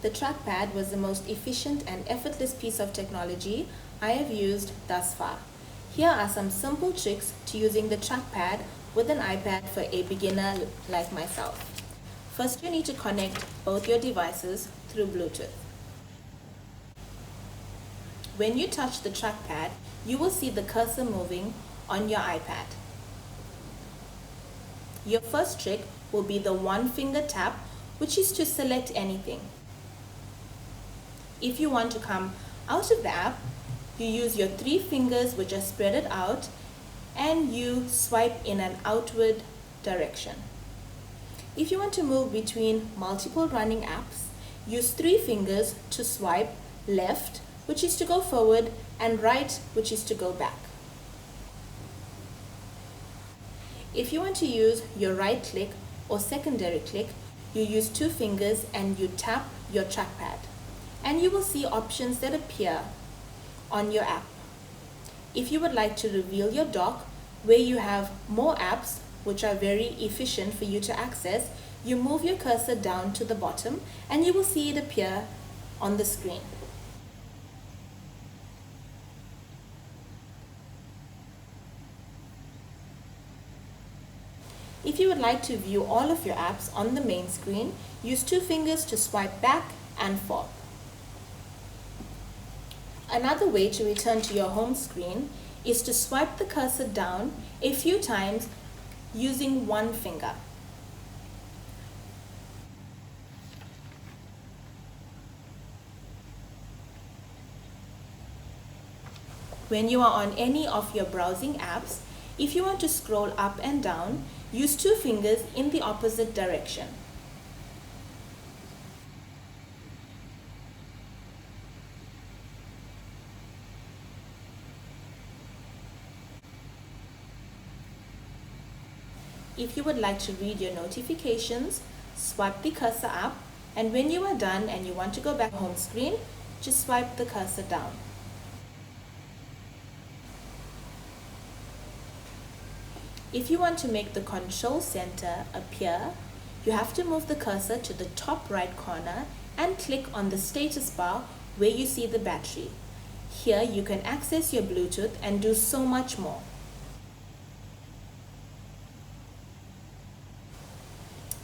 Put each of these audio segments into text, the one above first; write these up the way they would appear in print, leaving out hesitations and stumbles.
The trackpad was the most efficient and effortless piece of technology I have used thus far. Here are some simple tricks to using the trackpad with an iPad for a beginner like myself. First, you need to connect both your devices through Bluetooth. When you touch the trackpad, you will see the cursor moving on your iPad. Your first trick will be the one finger tap, which is to select anything. If you want to come out of the app, you use your 3 fingers which are spread out and you swipe in an outward direction. If you want to move between multiple running apps, use 3 fingers to swipe left, which is to go forward, and right, which is to go back. If you want to use your right click or secondary click, you use 2 fingers and you tap your trackpad, and you will see options that appear on your app. If you would like to reveal your dock where you have more apps which are very efficient for you to access, you move your cursor down to the bottom and you will see it appear on the screen. If you would like to view all of your apps on the main screen, use 2 fingers to swipe back and forth. Another way to return to your home screen is to swipe the cursor down a few times using 1 finger. When you are on any of your browsing apps, if you want to scroll up and down, use 2 fingers in the opposite direction. If you would like to read your notifications, swipe the cursor up, and when you are done and you want to go back home screen, just swipe the cursor down. If you want to make the control center appear, you have to move the cursor to the top right corner and click on the status bar where you see the battery. Here you can access your Bluetooth and do so much more.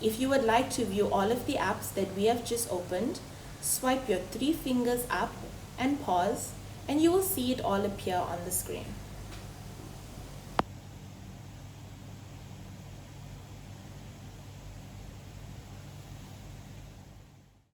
If you would like to view all of the apps that we have just opened, swipe your 3 fingers up and pause, and you will see it all appear on the screen.